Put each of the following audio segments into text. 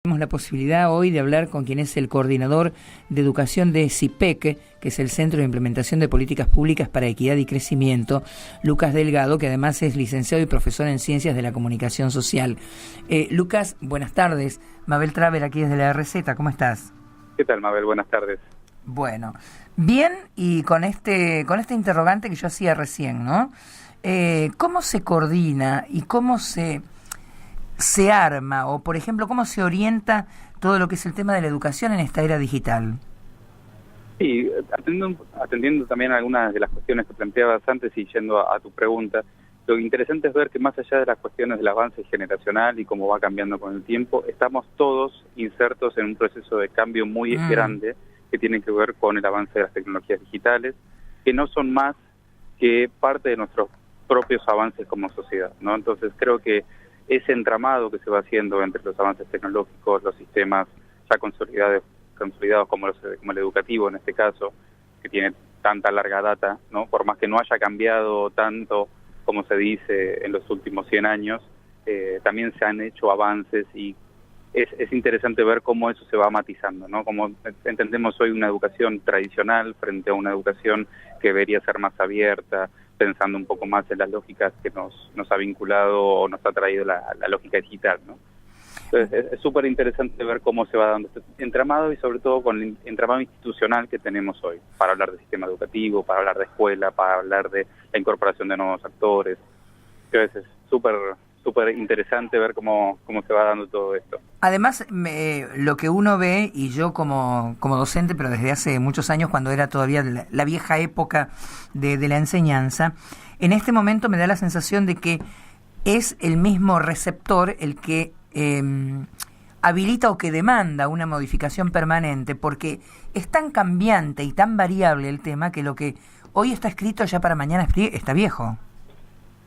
Tenemos la posibilidad hoy de hablar con quien es el coordinador de educación de CIPEC, que es el Centro de Implementación de Políticas Públicas para Equidad y Crecimiento, Lucas Delgado, que además es licenciado y profesor en Ciencias de la Comunicación Social. Lucas, buenas tardes. Mabel Traver, aquí desde la RZ, ¿cómo estás? ¿Qué tal, Mabel? Buenas tardes. Bueno, bien, y con este interrogante que yo hacía recién, ¿no? ¿Cómo se coordina y cómo se arma, o por ejemplo, cómo se orienta todo lo que es el tema de la educación en esta era digital? Sí, atendiendo también algunas de las cuestiones que planteabas antes y yendo a tu pregunta, lo interesante es ver que más allá de las cuestiones del avance generacional y cómo va cambiando con el tiempo, estamos todos insertos en un proceso de cambio muy grande que tiene que ver con el avance de las tecnologías digitales, que no son más que parte de nuestros propios avances como sociedad, ¿no? Entonces creo que ese entramado que se va haciendo entre los avances tecnológicos, los sistemas ya consolidados como el educativo en este caso, que tiene tanta larga data, ¿no? Por más que no haya cambiado tanto como se dice en los últimos 100 años, también se han hecho avances y es interesante ver cómo eso se va matizando, ¿no? Como entendemos hoy una educación tradicional frente a una educación que debería ser más abierta, pensando un poco más en las lógicas que nos ha vinculado o nos ha traído la lógica digital, ¿no? Entonces es súper interesante ver cómo se va dando este entramado y sobre todo con el entramado institucional que tenemos hoy, para hablar del sistema educativo, para hablar de escuela, para hablar de la incorporación de nuevos actores. Entonces es súper interesante ver cómo se va dando todo esto. Además, lo que uno ve, y yo como docente, pero desde hace muchos años, cuando era todavía la vieja época de la enseñanza, en este momento me da la sensación de que es el mismo receptor el que habilita o que demanda una modificación permanente, porque es tan cambiante y tan variable el tema que lo que hoy está escrito ya para mañana está viejo.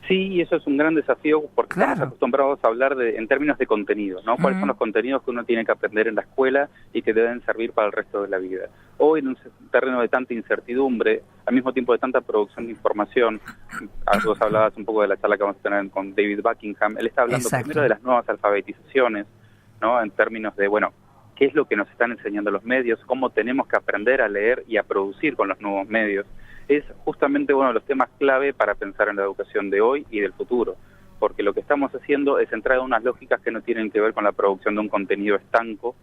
Sí, y eso es un gran desafío porque Claro. Estamos acostumbrados a hablar en términos de contenido, ¿no? ¿Cuáles son los contenidos que uno tiene que aprender en la escuela y que deben servir para el resto de la vida? Hoy, en un terreno de tanta incertidumbre, al mismo tiempo de tanta producción de información, vos hablabas un poco de la charla que vamos a tener con David Buckingham, él está hablando primero de las nuevas alfabetizaciones, ¿no? En términos de, bueno, qué es lo que nos están enseñando los medios, cómo tenemos que aprender a leer y a producir con los nuevos medios. Es justamente uno de los temas clave para pensar en la educación de hoy y del futuro, porque lo que estamos haciendo es entrar en unas lógicas que no tienen que ver con la producción de un contenido estanco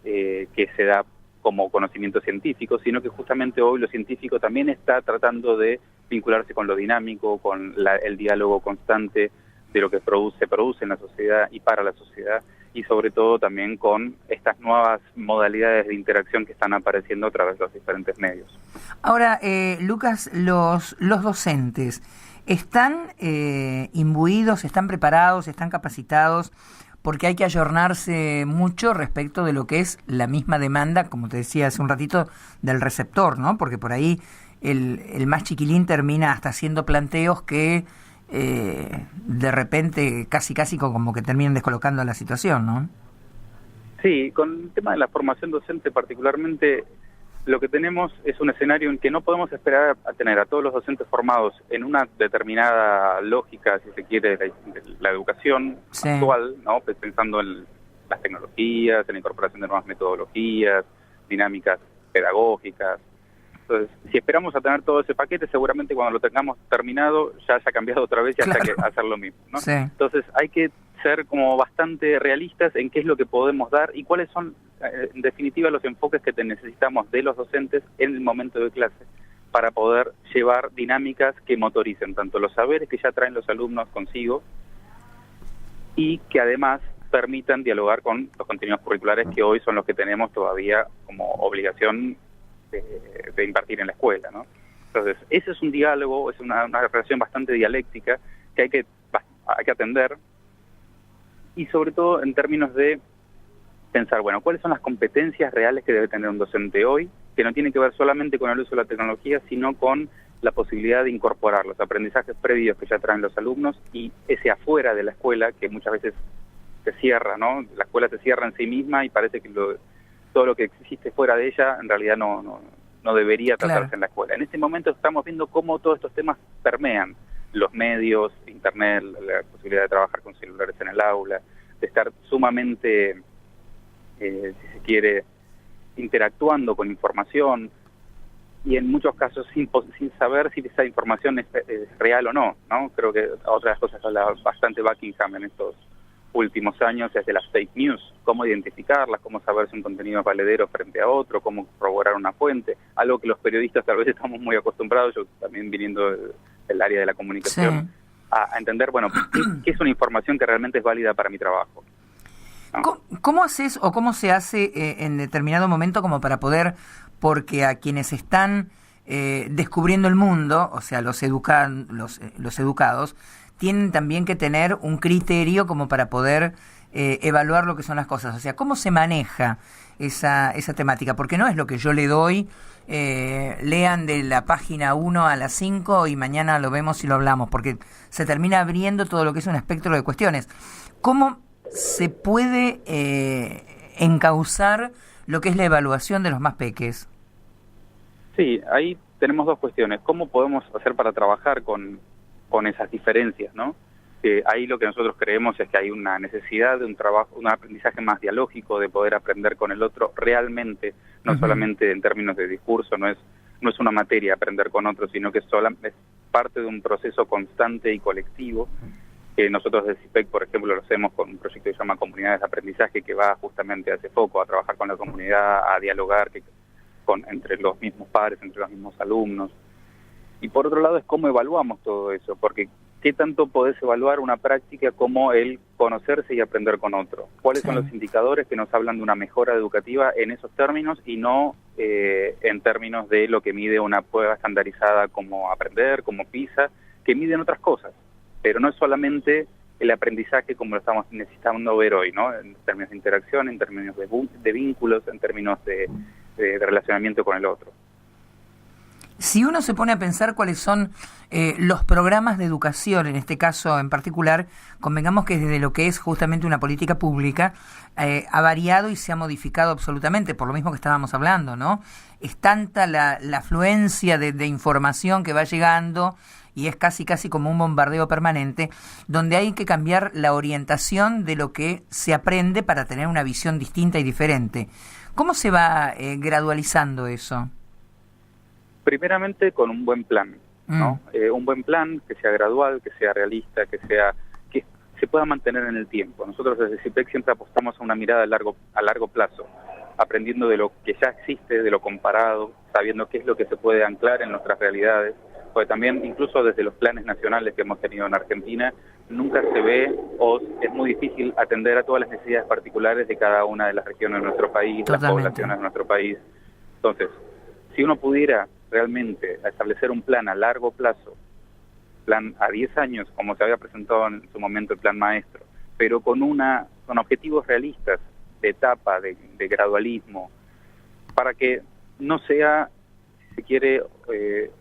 que se da como conocimiento científico, sino que justamente hoy lo científico también está tratando de vincularse con lo dinámico, con el diálogo constante de lo que se produce en la sociedad y para la sociedad, y sobre todo también con estas nuevas modalidades de interacción que están apareciendo a través de los diferentes medios. Ahora, Lucas, los docentes, ¿están imbuidos, están preparados, están capacitados? Porque hay que ayornarse mucho respecto de lo que es la misma demanda, como te decía hace un ratito, del receptor, ¿no? Porque por ahí el más chiquilín termina hasta haciendo planteos que de repente casi como que terminan descolocando la situación, ¿no? Sí, con el tema de la formación docente particularmente, lo que tenemos es un escenario en que no podemos esperar a tener a todos los docentes formados en una determinada lógica, si se quiere, de la educación actual, ¿no? Pues pensando en las tecnologías, en la incorporación de nuevas metodologías, dinámicas pedagógicas. Entonces, si esperamos a tener todo ese paquete, seguramente cuando lo tengamos terminado ya haya cambiado otra vez y haya que hacer lo mismo, ¿no? Sí. Entonces hay que ser como bastante realistas en qué es lo que podemos dar y cuáles son, en definitiva, los enfoques que necesitamos de los docentes en el momento de clase para poder llevar dinámicas que motoricen tanto los saberes que ya traen los alumnos consigo y que además permitan dialogar con los contenidos curriculares que hoy son los que tenemos todavía como obligación de impartir en la escuela, ¿no? Entonces, ese es un diálogo, es una relación bastante dialéctica que hay que atender, y sobre todo en términos de pensar, bueno, ¿cuáles son las competencias reales que debe tener un docente hoy? Que no tiene que ver solamente con el uso de la tecnología, sino con la posibilidad de incorporar los aprendizajes previos que ya traen los alumnos y ese afuera de la escuela que muchas veces se cierra, ¿no? La escuela se cierra en sí misma y parece que todo lo que existe fuera de ella en realidad no debería tratarse en la escuela. En este momento estamos viendo cómo todos estos temas permean los medios, internet, la posibilidad de trabajar con celulares en el aula, de estar sumamente si se quiere, interactuando con información, y en muchos casos sin saber si esa información es real o no, ¿no? Creo que otras cosas que habla bastante Buckingham en estos últimos años es de las fake news, cómo identificarlas, cómo saber si un contenido es valedero frente a otro, cómo corroborar una fuente, algo que los periodistas tal vez estamos muy acostumbrados, yo también viniendo del área de la comunicación, Sí. a entender, bueno, qué es una información que realmente es válida para mi trabajo, ¿no? ¿Cómo haces o cómo se hace en determinado momento como para poder, porque a quienes están descubriendo el mundo, o sea, los educados, tienen también que tener un criterio como para poder evaluar lo que son las cosas? O sea, ¿cómo se maneja esa temática? Porque no es lo que yo le doy, lean de la página 1 a la 5 y mañana lo vemos y lo hablamos, porque se termina abriendo todo lo que es un espectro de cuestiones. ¿Cómo se puede encauzar lo que es la evaluación de los más peques? Sí, ahí tenemos dos cuestiones. ¿Cómo podemos hacer para trabajar con esas diferencias, ¿no? Ahí lo que nosotros creemos es que hay una necesidad de un trabajo, un aprendizaje más dialógico, de poder aprender con el otro realmente, no solamente en términos de discurso, no es una materia aprender con otro, sino que es parte de un proceso constante y colectivo. Nosotros de CIPEC, por ejemplo, lo hacemos con un proyecto que se llama Comunidades de Aprendizaje, que va justamente a ese foco, a trabajar con la comunidad, a dialogar entre los mismos padres, entre los mismos alumnos. Y por otro lado es cómo evaluamos todo eso, porque ¿qué tanto podés evaluar una práctica como el conocerse y aprender con otro? ¿Cuáles son los indicadores que nos hablan de una mejora educativa en esos términos y no en términos de lo que mide una prueba estandarizada como aprender, como PISA, que miden otras cosas? Pero no es solamente el aprendizaje como lo estamos necesitando ver hoy, ¿no? En términos de interacción, en términos de vínculos, en términos de relacionamiento con el otro. Si uno se pone a pensar cuáles son los programas de educación, en este caso en particular, convengamos que desde lo que es justamente una política pública, ha variado y se ha modificado absolutamente, por lo mismo que estábamos hablando, ¿no? Es tanta la afluencia de información que va llegando y es casi como un bombardeo permanente, donde hay que cambiar la orientación de lo que se aprende para tener una visión distinta y diferente. ¿Cómo se va gradualizando eso? Primeramente con un buen plan, ¿no? Un buen plan que sea gradual, que sea realista, que se pueda mantener en el tiempo. Nosotros desde CIPEC siempre apostamos a una mirada a largo plazo, aprendiendo de lo que ya existe, de lo comparado, sabiendo qué es lo que se puede anclar en nuestras realidades, porque también incluso desde los planes nacionales que hemos tenido en Argentina, nunca se ve o es muy difícil atender a todas las necesidades particulares de cada una de las regiones de nuestro país, las poblaciones de nuestro país. Entonces, si uno pudiera realmente establecer un plan a largo plazo, plan a 10 años, como se había presentado en su momento el plan maestro, pero con objetivos realistas, de etapa, de gradualismo, para que no sea, si se quiere,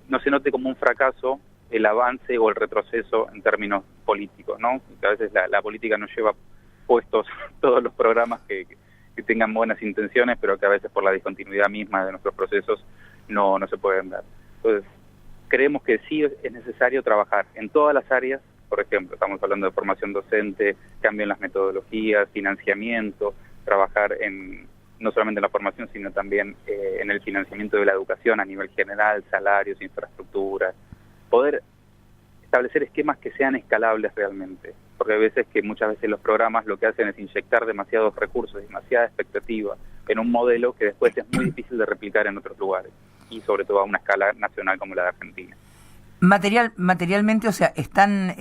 no se note como un fracaso el avance o el retroceso en términos políticos, ¿no? Que a veces la política nos lleva puestos todos los programas que tengan buenas intenciones, pero que a veces por la discontinuidad misma de nuestros procesos no se pueden dar. Entonces, creemos que sí es necesario trabajar en todas las áreas. Por ejemplo, estamos hablando de formación docente, cambio en las metodologías, financiamiento, trabajar no solamente en la formación, sino también en el financiamiento de la educación a nivel general, salarios, infraestructura, poder establecer esquemas que sean escalables realmente, porque hay veces que muchas veces los programas lo que hacen es inyectar demasiados recursos, demasiada expectativa en un modelo que después es muy difícil de replicar en otros lugares, y sobre todo a una escala nacional como la de Argentina. Materialmente, o sea, están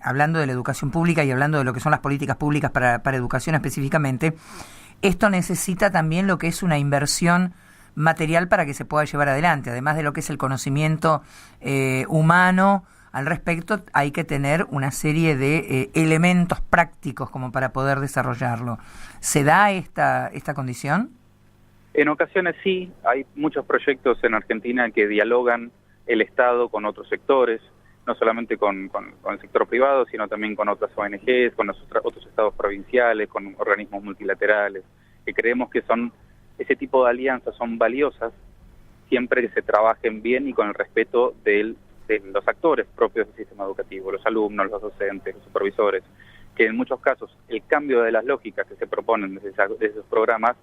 hablando de la educación pública y hablando de lo que son las políticas públicas para educación específicamente, esto necesita también lo que es una inversión material para que se pueda llevar adelante, además de lo que es el conocimiento humano. Al respecto, hay que tener una serie de elementos prácticos como para poder desarrollarlo. ¿Se da esta condición? En ocasiones sí, hay muchos proyectos en Argentina que dialogan el Estado con otros sectores, no solamente con el sector privado, sino también con otras ONGs, con otros estados provinciales, con organismos multilaterales, que creemos que ese tipo de alianzas son valiosas siempre que se trabajen bien y con el respeto de los actores propios del sistema educativo, los alumnos, los docentes, los supervisores. que en muchos casos el cambio de las lógicas que se proponen de esos programas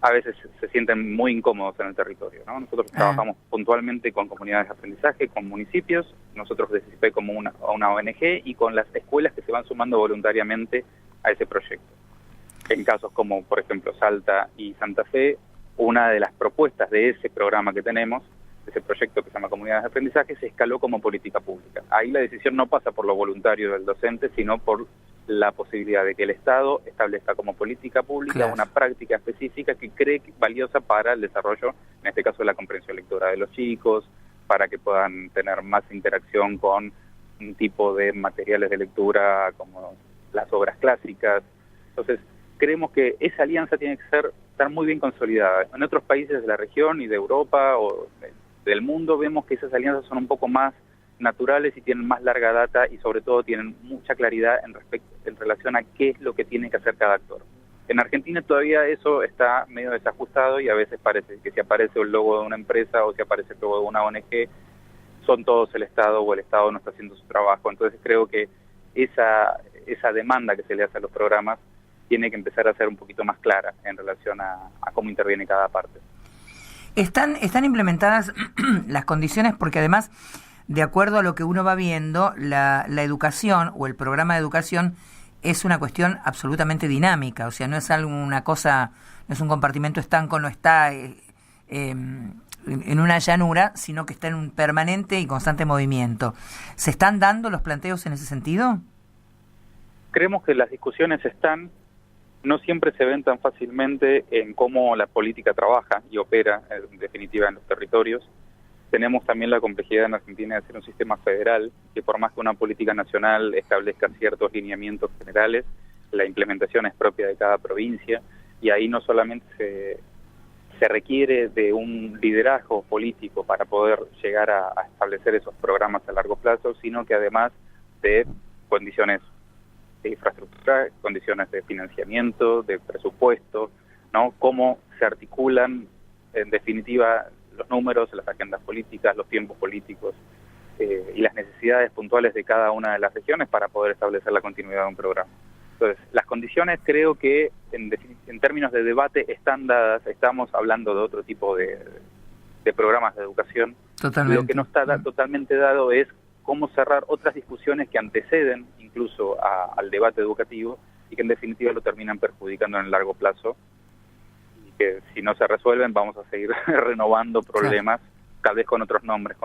a veces se sienten muy incómodos en el territorio, ¿no? Nosotros trabajamos puntualmente con comunidades de aprendizaje, con municipios, nosotros de CICIPE como una ONG y con las escuelas que se van sumando voluntariamente a ese proyecto. En casos como, por ejemplo, Salta y Santa Fe, una de las propuestas de ese programa que tenemos, de ese proyecto que se llama Comunidades de Aprendizaje, se escaló como política pública. Ahí la decisión no pasa por lo voluntario del docente, sino por la posibilidad de que el Estado establezca como política pública una práctica específica que cree valiosa para el desarrollo, en este caso, de la comprensión lectora de los chicos, para que puedan tener más interacción con un tipo de materiales de lectura como las obras clásicas. Entonces, creemos que esa alianza tiene que estar muy bien consolidada. En otros países de la región y de Europa o del mundo vemos que esas alianzas son un poco más naturales y tienen más larga data y sobre todo tienen mucha claridad en relación a qué es lo que tiene que hacer cada actor. En Argentina todavía eso está medio desajustado y a veces parece que si aparece el logo de una empresa o si aparece el logo de una ONG, son todos el Estado o el Estado no está haciendo su trabajo. Entonces creo que esa demanda que se le hace a los programas tiene que empezar a ser un poquito más clara en relación a cómo interviene cada parte. Están implementadas las condiciones porque además, de acuerdo a lo que uno va viendo, la educación o el programa de educación es una cuestión absolutamente dinámica, o sea, no es alguna cosa, no es un compartimento estanco, no está en una llanura, sino que está en un permanente y constante movimiento. ¿Se están dando los planteos en ese sentido? Creemos que las discusiones no siempre se ven tan fácilmente en cómo la política trabaja y opera, en definitiva, en los territorios. Tenemos también la complejidad en Argentina de ser un sistema federal, que por más que una política nacional establezca ciertos lineamientos generales, la implementación es propia de cada provincia, y ahí no solamente se requiere de un liderazgo político para poder llegar a establecer esos programas a largo plazo, sino que además de condiciones de infraestructura, condiciones de financiamiento, de presupuesto, ¿no? Cómo se articulan, en definitiva, los números, las agendas políticas, los tiempos políticos y las necesidades puntuales de cada una de las regiones para poder establecer la continuidad de un programa. Entonces, las condiciones creo que en términos de debate están dadas, estamos hablando de otro tipo de programas de educación. Totalmente. Lo que no está totalmente dado es cómo cerrar otras discusiones que anteceden incluso al debate educativo y que en definitiva lo terminan perjudicando en el largo plazo, que si no se resuelven vamos a seguir renovando problemas, tal vez con otros nombres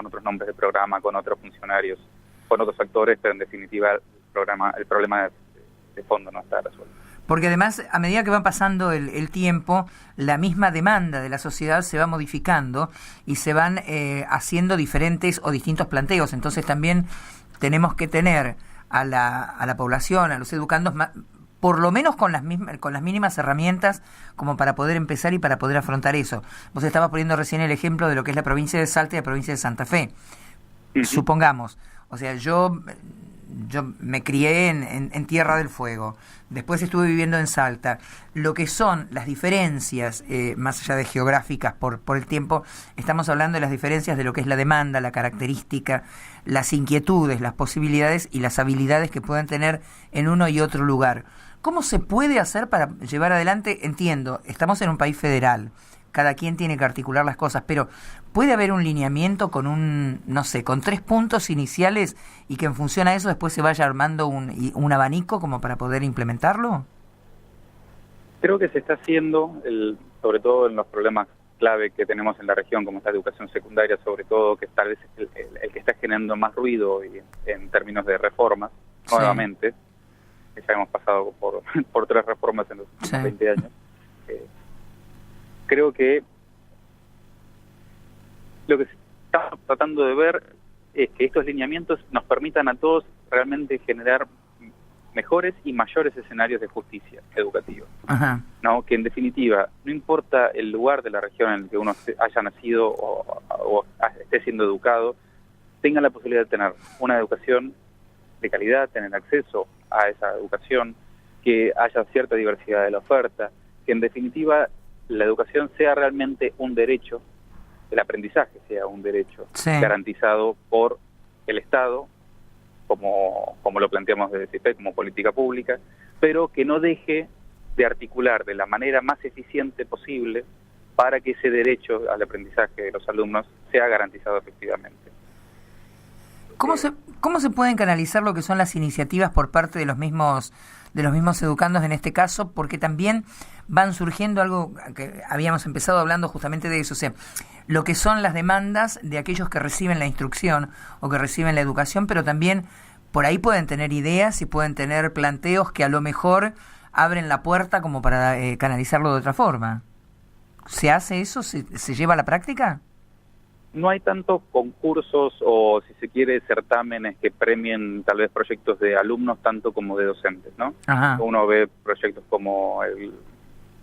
de programa, con otros funcionarios, con otros actores, pero en definitiva el problema de fondo no está resuelto. Porque además, a medida que va pasando el tiempo, la misma demanda de la sociedad se va modificando y se van haciendo diferentes o distintos planteos. Entonces también tenemos que tener a la población, a los educandos, por lo menos con las mínimas herramientas como para poder empezar y para poder afrontar eso. Vos estabas poniendo recién el ejemplo de lo que es la provincia de Salta y la provincia de Santa Fe. Uh-huh. Supongamos, o sea, yo me crié en Tierra del Fuego, después estuve viviendo en Salta. Lo que son las diferencias, más allá de geográficas por el tiempo, estamos hablando de las diferencias de lo que es la demanda, la característica, las inquietudes, las posibilidades y las habilidades que puedan tener en uno y otro lugar. ¿Cómo se puede hacer para llevar adelante? Entiendo, estamos en un país federal, cada quien tiene que articular las cosas, pero ¿puede haber un lineamiento con con 3 puntos iniciales y que en función a eso después se vaya armando un abanico como para poder implementarlo? Creo que se está haciendo, sobre todo en los problemas clave que tenemos en la región, como es la educación secundaria, sobre todo, que tal vez es el que está generando más ruido y en términos de reformas, sí. Nuevamente. Ya hemos pasado por 3 reformas en los últimos 20 años. Creo que lo que estamos tratando de ver es que estos lineamientos nos permitan a todos realmente generar mejores y mayores escenarios de justicia educativa. Ajá. ¿No? Que en definitiva, no importa el lugar de la región en el que uno haya nacido o esté siendo educado, tenga la posibilidad de tener una educación de calidad, tener acceso a esa educación, que haya cierta diversidad de la oferta, que en definitiva la educación sea realmente un derecho, el aprendizaje sea un derecho garantizado por el Estado como lo planteamos desde CIPEC, como política pública, pero que no deje de articular de la manera más eficiente posible para que ese derecho al aprendizaje de los alumnos sea garantizado efectivamente. ¿Cómo se pueden canalizar lo que son las iniciativas por parte de los mismos educandos en este caso? Porque también van surgiendo algo que habíamos empezado hablando justamente de eso, o sea, lo que son las demandas de aquellos que reciben la instrucción o que reciben la educación, pero también por ahí pueden tener ideas y pueden tener planteos que a lo mejor abren la puerta como para canalizarlo de otra forma. ¿Se hace eso? ¿Se lleva a la práctica? No hay tantos concursos o, si se quiere, certámenes que premien tal vez proyectos de alumnos tanto como de docentes, ¿no? Ajá. Uno ve proyectos como el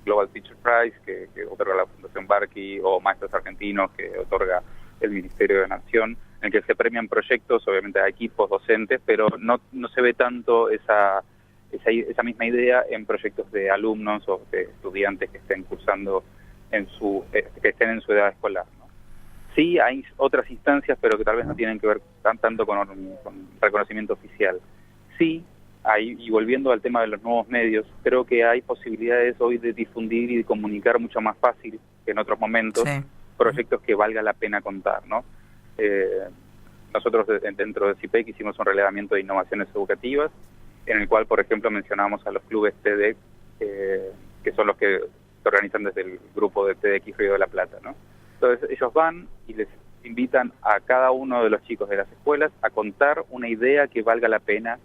Global Teacher Prize, que otorga la Fundación Barkey, o Maestros Argentinos, que otorga el Ministerio de Nación, en el que se premian proyectos, obviamente a equipos docentes, pero no se ve tanto esa misma idea en proyectos de alumnos o de estudiantes que estén cursando que estén en su edad escolar, ¿no? Sí, hay otras instancias, pero que tal vez no tienen que ver tanto con reconocimiento oficial. Sí, y volviendo al tema de los nuevos medios, creo que hay posibilidades hoy de difundir y de comunicar mucho más fácil que en otros momentos, sí, proyectos que valga la pena contar, ¿no? Nosotros dentro de CIPEC hicimos un relevamiento de innovaciones educativas, en el cual, por ejemplo, mencionamos a los clubes TEDx, que son los que se organizan desde el grupo de TEDx Río de la Plata, ¿no? Entonces ellos van y les invitan a cada uno de los chicos de las escuelas a contar una idea que valga la pena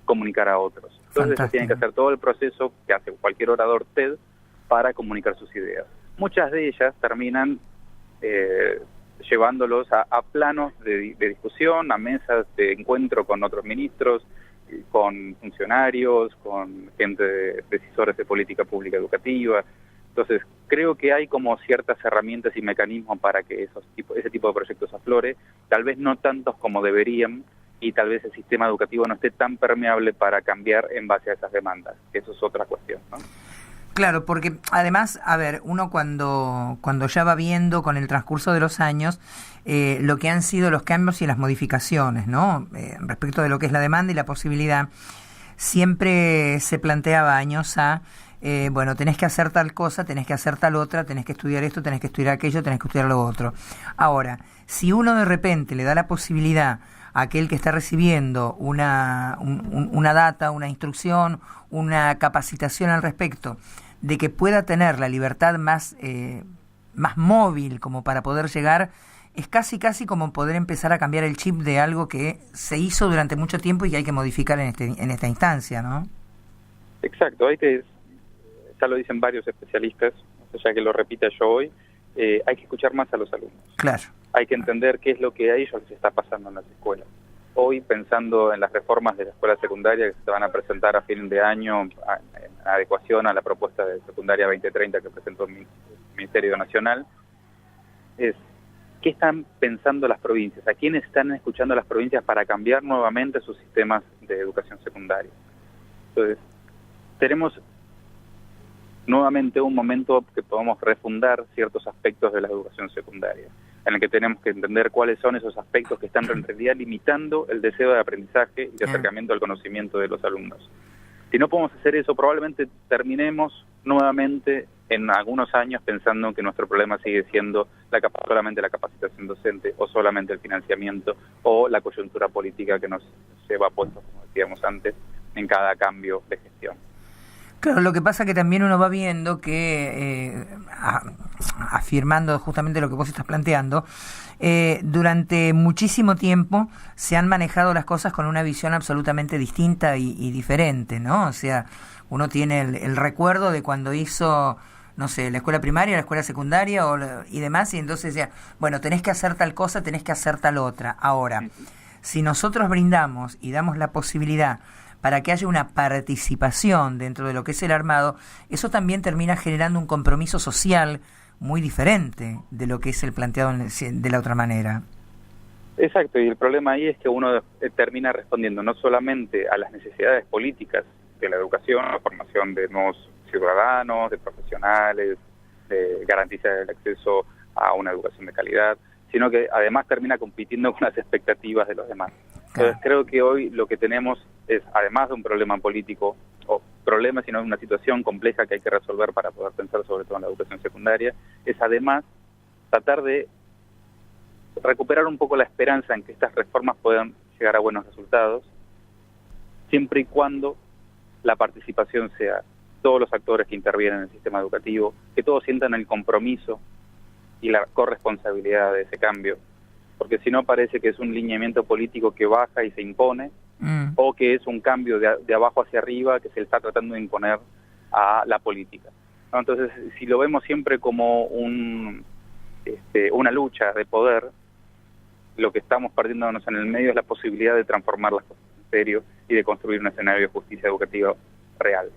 comunicar a otros. Entonces ellos tienen que hacer todo el proceso que hace cualquier orador TED para comunicar sus ideas. Muchas de ellas terminan llevándolos a planos de discusión, a mesas de encuentro con otros ministros, con funcionarios, con gente decisores de política pública educativa. Entonces, creo que hay como ciertas herramientas y mecanismos para que ese tipo de proyectos aflore, tal vez no tantos como deberían, y tal vez el sistema educativo no esté tan permeable para cambiar en base a esas demandas. Eso es otra cuestión, ¿no? Claro, porque además, a ver, uno cuando ya va viendo con el transcurso de los años lo que han sido los cambios y las modificaciones, ¿no? Respecto de lo que es la demanda y la posibilidad, siempre se planteaba años bueno, tenés que hacer tal cosa, tenés que hacer tal otra, tenés que estudiar esto, tenés que estudiar aquello, tenés que estudiar lo otro. Ahora, si uno de repente le da la posibilidad a aquel que está recibiendo una data, una instrucción, una capacitación al respecto, de que pueda tener la libertad más móvil como para poder llegar, es casi como poder empezar a cambiar el chip de algo que se hizo durante mucho tiempo y que hay que modificar en esta instancia, ¿no? Exacto, ya lo dicen varios especialistas, ya que lo repita yo hoy, hay que escuchar más a los alumnos. Claro. Hay que entender qué es lo que a ellos les está pasando en las escuelas. Hoy, pensando en las reformas de la escuela secundaria que se van a presentar a fin de año, en adecuación a la propuesta de secundaria 2030 que presentó el Ministerio Nacional, es qué están pensando las provincias, a quiénes están escuchando las provincias para cambiar nuevamente sus sistemas de educación secundaria. Entonces, tenemos nuevamente un momento que podamos refundar ciertos aspectos de la educación secundaria, en el que tenemos que entender cuáles son esos aspectos que están en realidad limitando el deseo de aprendizaje y de acercamiento al conocimiento de los alumnos. Si no podemos hacer eso, probablemente terminemos nuevamente en algunos años pensando que nuestro problema sigue siendo solamente la capacitación docente, o solamente el financiamiento, o la coyuntura política que nos lleva puestos, como decíamos antes, en cada cambio de gestión. Claro, lo que pasa que también uno va viendo que, afirmando justamente lo que vos estás planteando, durante muchísimo tiempo se han manejado las cosas con una visión absolutamente distinta y diferente, ¿no? O sea, uno tiene el recuerdo de cuando hizo, no sé, la escuela primaria, la escuela secundaria y demás, y entonces decía, bueno, tenés que hacer tal cosa, tenés que hacer tal otra. Ahora, si nosotros brindamos y damos la posibilidad para que haya una participación dentro de lo que es el armado, eso también termina generando un compromiso social muy diferente de lo que es el planteado de la otra manera. Exacto, y el problema ahí es que uno termina respondiendo no solamente a las necesidades políticas de la educación, la formación de nuevos ciudadanos, de profesionales, de garantizar el acceso a una educación de calidad, sino que además termina compitiendo con las expectativas de los demás. Entonces creo que hoy lo que tenemos es, además de un problema político, o problema, sino una situación compleja que hay que resolver para poder pensar sobre todo en la educación secundaria, es además tratar de recuperar un poco la esperanza en que estas reformas puedan llegar a buenos resultados, siempre y cuando la participación sea todos los actores que intervienen en el sistema educativo, que todos sientan el compromiso y la corresponsabilidad de ese cambio, porque si no parece que es un lineamiento político que baja y se impone, o que es un cambio de abajo hacia arriba que se le está tratando de imponer a la política, ¿no? Entonces, si lo vemos siempre como una lucha de poder, lo que estamos perdiéndonos en el medio es la posibilidad de transformar las cosas en serio y de construir un escenario de justicia educativa real.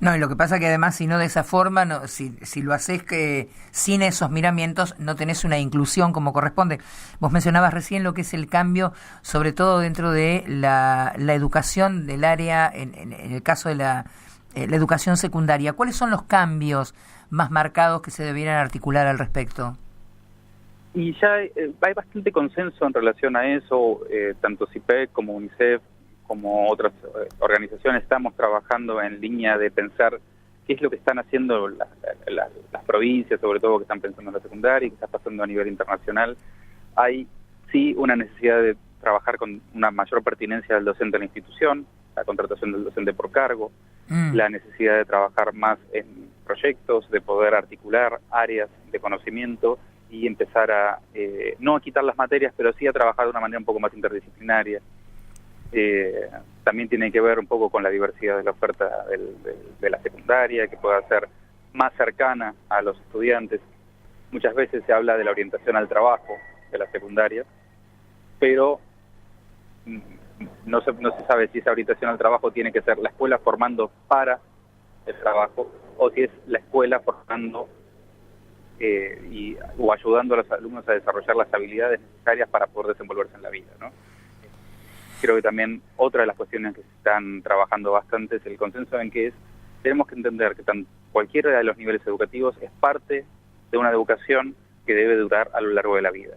No, y lo que pasa que además si no de esa forma, no, si lo haces que sin esos miramientos no tenés una inclusión como corresponde. Vos mencionabas recién lo que es el cambio, sobre todo dentro de la educación del área, en el caso de la educación secundaria. ¿Cuáles son los cambios más marcados que se debieran articular al respecto? Y ya hay bastante consenso en relación a eso, tanto CIPEC como UNICEF, como otras organizaciones, estamos trabajando en línea de pensar qué es lo que están haciendo las provincias, sobre todo que están pensando en la secundaria y que está pasando a nivel internacional. Hay sí una necesidad de trabajar con una mayor pertinencia del docente en la institución, la contratación del docente por cargo, la necesidad de trabajar más en proyectos, de poder articular áreas de conocimiento y empezar a, no a quitar las materias, pero sí a trabajar de una manera un poco más interdisciplinaria. También tiene que ver un poco con la diversidad de la oferta de la secundaria, que pueda ser más cercana a los estudiantes. Muchas veces se habla de la orientación al trabajo de la secundaria, pero no se sabe si esa orientación al trabajo tiene que ser la escuela formando para el trabajo o si es la escuela formando o ayudando a los alumnos a desarrollar las habilidades necesarias para poder desenvolverse en la vida, ¿no? Creo que también otra de las cuestiones que se están trabajando bastante es el consenso en que tenemos que entender que cualquiera de los niveles educativos es parte de una educación que debe durar a lo largo de la vida.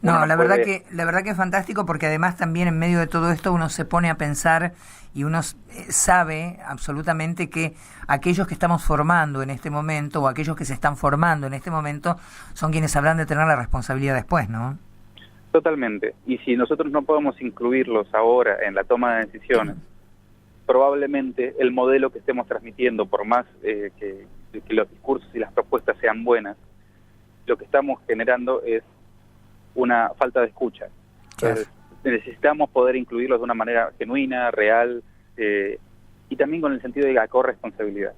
No, la verdad que es fantástico, porque además también en medio de todo esto uno se pone a pensar y uno sabe absolutamente que aquellos que estamos formando en este momento o aquellos que se están formando en este momento son quienes habrán de tener la responsabilidad después, ¿no? Totalmente. Y si nosotros no podemos incluirlos ahora en la toma de decisiones, probablemente el modelo que estemos transmitiendo, por más que los discursos y las propuestas sean buenas, lo que estamos generando es una falta de escucha. Entonces, necesitamos poder incluirlos de una manera genuina, real, y también con el sentido de la corresponsabilidad.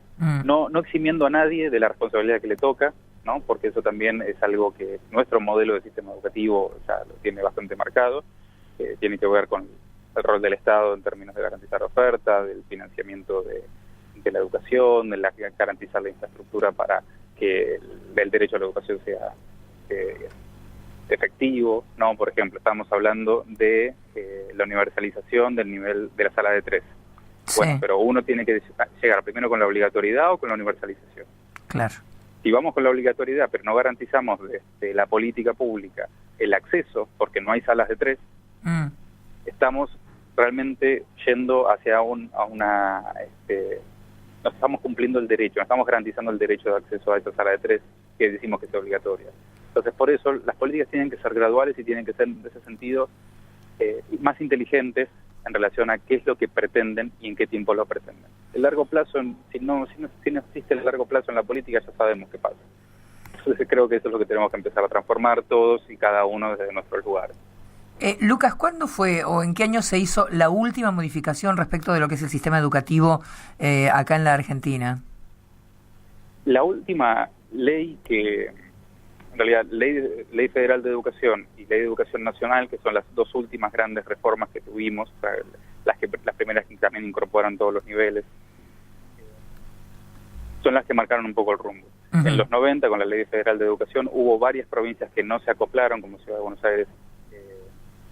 No eximiendo a nadie de la responsabilidad que le toca, ¿no? Porque eso también es algo que nuestro modelo de sistema educativo ya lo tiene bastante marcado, tiene que ver con el rol del Estado en términos de garantizar oferta, del financiamiento de la educación, de garantizar la infraestructura para que el derecho a la educación sea efectivo, ¿no? Por ejemplo, estamos hablando de la universalización del nivel de la sala de 3. Sí. Bueno, pero uno tiene que llegar primero con la obligatoriedad o con la universalización. Claro. Si vamos con la obligatoriedad, pero no garantizamos desde la política pública el acceso, porque no hay salas de 3, estamos realmente yendo hacia no estamos cumpliendo el derecho, no estamos garantizando el derecho de acceso a esa sala de 3 que decimos que es obligatoria. Entonces, por eso las políticas tienen que ser graduales y tienen que ser, en ese sentido, más inteligentes en relación a qué es lo que pretenden y en qué tiempo lo pretenden. El largo plazo, si no existe el largo plazo en la política, ya sabemos qué pasa. Entonces creo que eso es lo que tenemos que empezar a transformar todos y cada uno desde nuestro lugar. Lucas, ¿cuándo fue o en qué año se hizo la última modificación respecto de lo que es el sistema educativo acá en la Argentina? La última ley en realidad, ley federal de educación y ley de educación nacional, que son las dos últimas grandes reformas que tuvimos, o sea, las primeras que también incorporan todos los niveles, son las que marcaron un poco el rumbo. Uh-huh. En los 90, con la ley federal de educación, hubo varias provincias que no se acoplaron, como Ciudad de Buenos Aires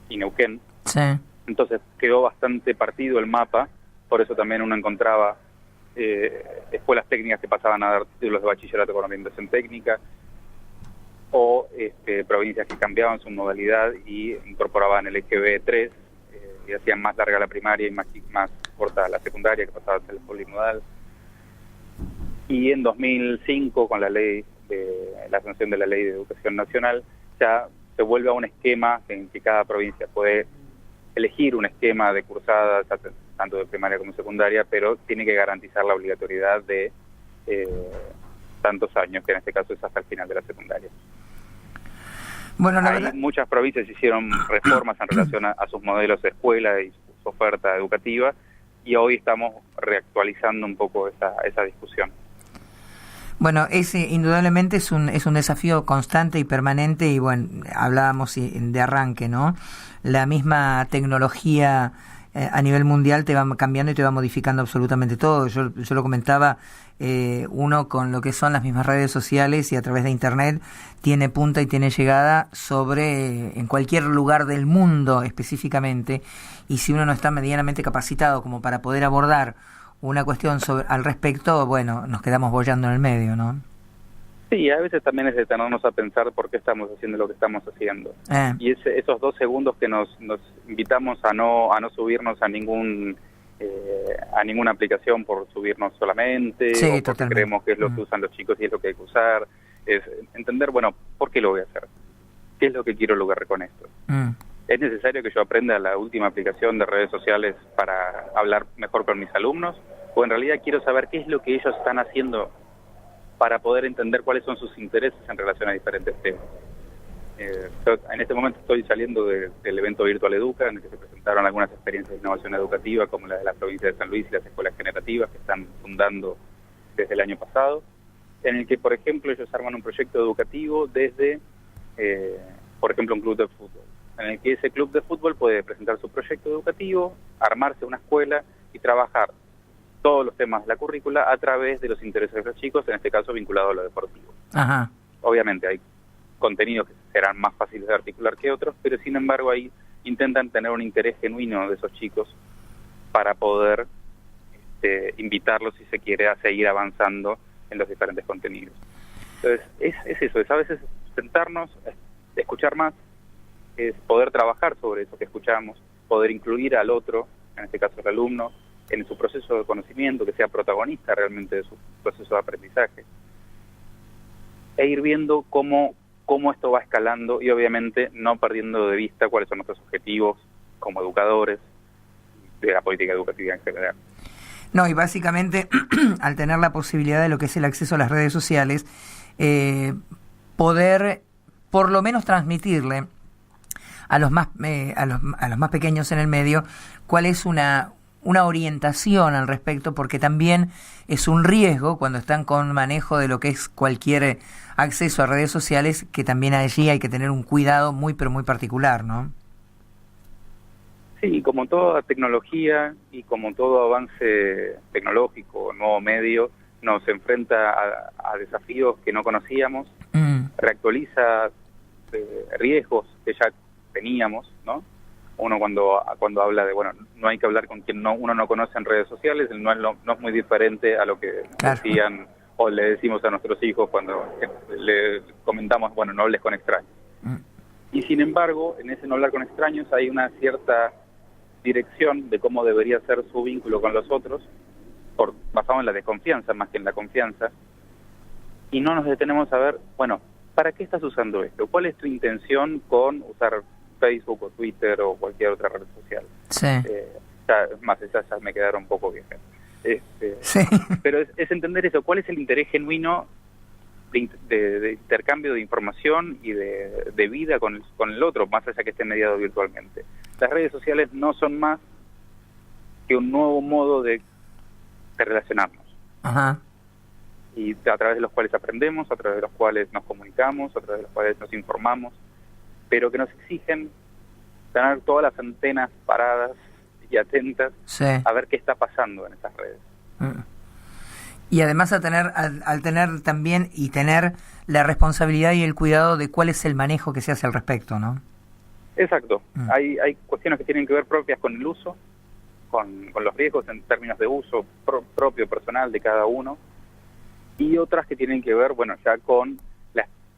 y Neuquén. Sí. Entonces quedó bastante partido el mapa, por eso también uno encontraba escuelas técnicas que pasaban a dar títulos de bachillerato con orientación técnica, o provincias que cambiaban su modalidad y incorporaban el EGB3 y hacían más larga la primaria y más corta la secundaria, que pasaba a ser el polimodal. Y en 2005, con la sanción de la Ley de Educación Nacional, ya se vuelve a un esquema en que cada provincia puede elegir un esquema de cursadas, tanto de primaria como secundaria, pero tiene que garantizar la obligatoriedad de tantos años, que en este caso es hasta el final de la secundaria. Bueno, Muchas provincias hicieron reformas en relación a sus modelos de escuela y su oferta educativa, y hoy estamos reactualizando un poco esa discusión. Bueno, indudablemente es un desafío constante y permanente, y bueno, hablábamos de arranque, ¿no? La misma tecnología a nivel mundial te va cambiando y te va modificando absolutamente todo. Yo lo comentaba, uno con lo que son las mismas redes sociales y a través de Internet tiene punta y tiene llegada en cualquier lugar del mundo específicamente, y si uno no está medianamente capacitado como para poder abordar una cuestión al respecto, bueno, nos quedamos boyando en el medio, ¿no? Sí, a veces también es detenernos a pensar por qué estamos haciendo lo que estamos haciendo. Y esos 2 segundos que nos invitamos a no subirnos a ninguna aplicación por subirnos solamente, sí, o porque totalmente. creemos que es lo que usan los chicos y es lo que hay que usar, es entender, bueno, ¿por qué lo voy a hacer? ¿Qué es lo que quiero lograr con esto? ¿Es necesario que yo aprenda la última aplicación de redes sociales para hablar mejor con mis alumnos? ¿O en realidad quiero saber qué es lo que ellos están haciendo para poder entender cuáles son sus intereses en relación a diferentes temas? En este momento estoy saliendo del evento Virtual Educa, en el que se presentaron algunas experiencias de innovación educativa, como la de la provincia de San Luis y las escuelas generativas que están fundando desde el año pasado, en el que, por ejemplo, ellos arman un proyecto educativo desde, por ejemplo, un club de fútbol, en el que ese club de fútbol puede presentar su proyecto educativo, armarse una escuela y trabajar todos los temas de la currícula a través de los intereses de los chicos, en este caso vinculado a lo deportivo. Ajá. Obviamente hay contenidos que serán más fáciles de articular que otros, pero sin embargo ahí intentan tener un interés genuino de esos chicos para poder invitarlos, si se quiere, a seguir avanzando en los diferentes contenidos. Entonces es eso, es a veces sentarnos, escuchar más, es poder trabajar sobre eso que escuchamos, poder incluir al otro, en este caso el alumno, en su proceso de conocimiento, que sea protagonista realmente de su proceso de aprendizaje, e ir viendo cómo esto va escalando, y obviamente no perdiendo de vista cuáles son nuestros objetivos como educadores de la política educativa en general. No, y básicamente al tener la posibilidad de lo que es el acceso a las redes sociales, poder por lo menos transmitirle a los más pequeños en el medio cuál es una orientación al respecto, porque también es un riesgo cuando están con manejo de lo que es cualquier acceso a redes sociales, que también allí hay que tener un cuidado muy pero muy particular, ¿no? Sí, como toda tecnología y como todo avance tecnológico, nuevo medio, nos enfrenta a desafíos que no conocíamos, reactualiza riesgos que ya teníamos, ¿no? Uno cuando habla de, bueno, no hay que hablar con quien uno no conoce en redes sociales, no es muy diferente a lo que decían o le decimos a nuestros hijos cuando le comentamos, bueno, no hables con extraños. Y sin embargo, en ese no hablar con extraños hay una cierta dirección de cómo debería ser su vínculo con los otros, basado en la desconfianza más que en la confianza, y no nos detenemos a ver, bueno, ¿para qué estás usando esto? ¿Cuál es tu intención con usar Facebook o Twitter o cualquier otra red social? Sí. Esas ya me quedaron un poco viejas. Sí. Pero es entender eso, ¿cuál es el interés genuino de intercambio de información y de vida con el otro, más allá que esté mediado virtualmente? Las redes sociales no son más que un nuevo modo de relacionarnos. Ajá. Y a través de los cuales aprendemos, a través de los cuales nos comunicamos, a través de los cuales nos informamos, pero que nos exigen tener todas las antenas paradas y atentas, sí, a ver qué está pasando en esas redes. Y además al tener también y tener la responsabilidad y el cuidado de cuál es el manejo que se hace al respecto, ¿no? Exacto. Hay cuestiones que tienen que ver propias con el uso, con los riesgos en términos de uso propio, personal de cada uno, y otras que tienen que ver, bueno, ya con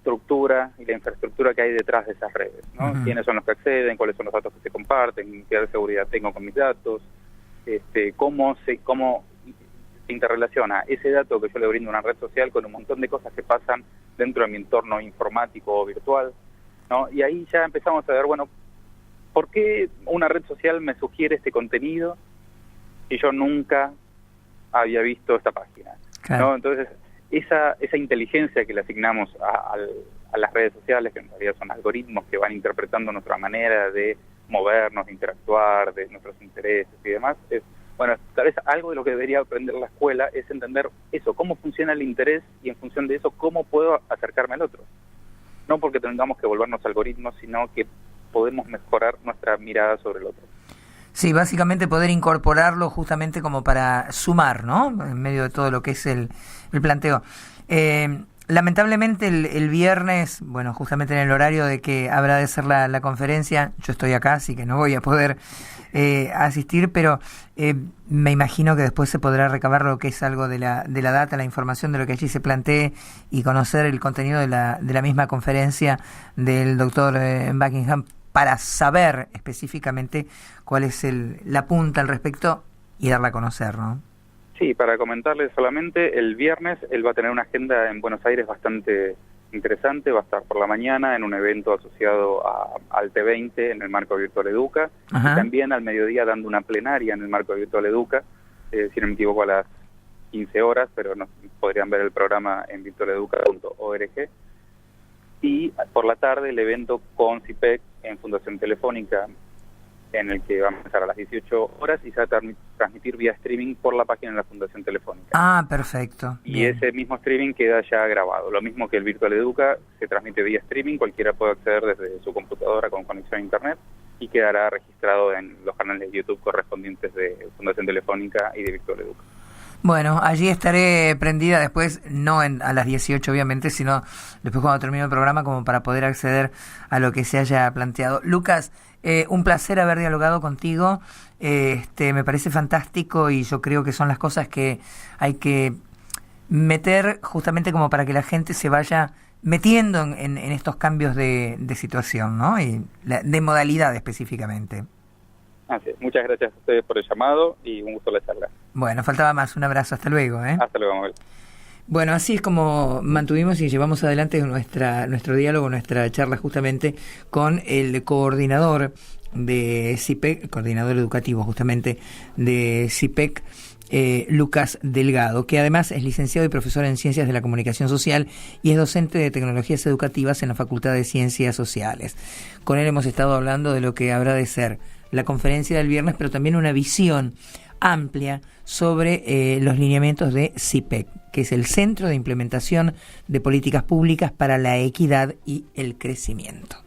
estructura y la infraestructura que hay detrás de esas redes, ¿no? Quiénes son los que acceden, cuáles son los datos que se comparten, qué seguridad tengo con mis datos, cómo se interrelaciona ese dato que yo le brindo a una red social con un montón de cosas que pasan dentro de mi entorno informático o virtual, ¿no? Y ahí ya empezamos a ver, bueno, ¿por qué una red social me sugiere este contenido si yo nunca había visto esta página? Claro. ¿No? Entonces, esa inteligencia que le asignamos a las redes sociales, que en realidad son algoritmos que van interpretando nuestra manera de movernos, de interactuar, de nuestros intereses y demás, bueno, tal vez algo de lo que debería aprender la escuela es entender eso, cómo funciona el interés y en función de eso, cómo puedo acercarme al otro. No porque tengamos que volvernos algoritmos, sino que podemos mejorar nuestra mirada sobre el otro. Sí, básicamente poder incorporarlo justamente como para sumar, ¿no? En medio de todo lo que es el planteo. Lamentablemente el viernes, bueno, justamente en el horario de que habrá de ser la conferencia, yo estoy acá, así que no voy a poder asistir, pero me imagino que después se podrá recabar lo que es algo de la data, la información de lo que allí se plantee y conocer el contenido de la misma conferencia del doctor Buckingham, para saber específicamente cuál es la punta al respecto y darla a conocer, ¿no? Sí, para comentarles solamente, el viernes él va a tener una agenda en Buenos Aires bastante interesante, va a estar por la mañana en un evento asociado al T20 en el marco Virtual Educa, y también al mediodía dando una plenaria en el marco Virtual Educa, si no me equivoco a las 15 horas, pero podrían ver el programa en virtualeduca.org. Y por la tarde el evento con CIPEC en Fundación Telefónica, en el que va a empezar a las 18 horas y se va a transmitir vía streaming por la página de la Fundación Telefónica. Ah, perfecto. Y bien. Ese mismo streaming queda ya grabado. Lo mismo que el Virtual Educa, se transmite vía streaming, cualquiera puede acceder desde su computadora con conexión a Internet y quedará registrado en los canales de YouTube correspondientes de Fundación Telefónica y de Virtual Educa. Bueno, allí estaré prendida después, no a las 18 obviamente, sino después cuando termine el programa, como para poder acceder a lo que se haya planteado. Lucas, un placer haber dialogado contigo, me parece fantástico y yo creo que son las cosas que hay que meter justamente como para que la gente se vaya metiendo en estos cambios de situación, ¿no? Y de modalidad específicamente. Así es. Muchas gracias a ustedes por el llamado y un gusto la charla. Bueno, faltaba más. Un abrazo. Hasta luego. Hasta luego, Manuel. Bueno, así es como mantuvimos y llevamos adelante nuestro diálogo, nuestra charla justamente con el coordinador de CIPEC, coordinador educativo justamente de CIPEC, Lucas Delgado, que además es licenciado y profesor en Ciencias de la Comunicación Social y es docente de Tecnologías Educativas en la Facultad de Ciencias Sociales. Con él hemos estado hablando de lo que habrá de ser la conferencia del viernes, pero también una visión amplia sobre los lineamientos de CIPEC, que es el Centro de Implementación de Políticas Públicas para la Equidad y el Crecimiento.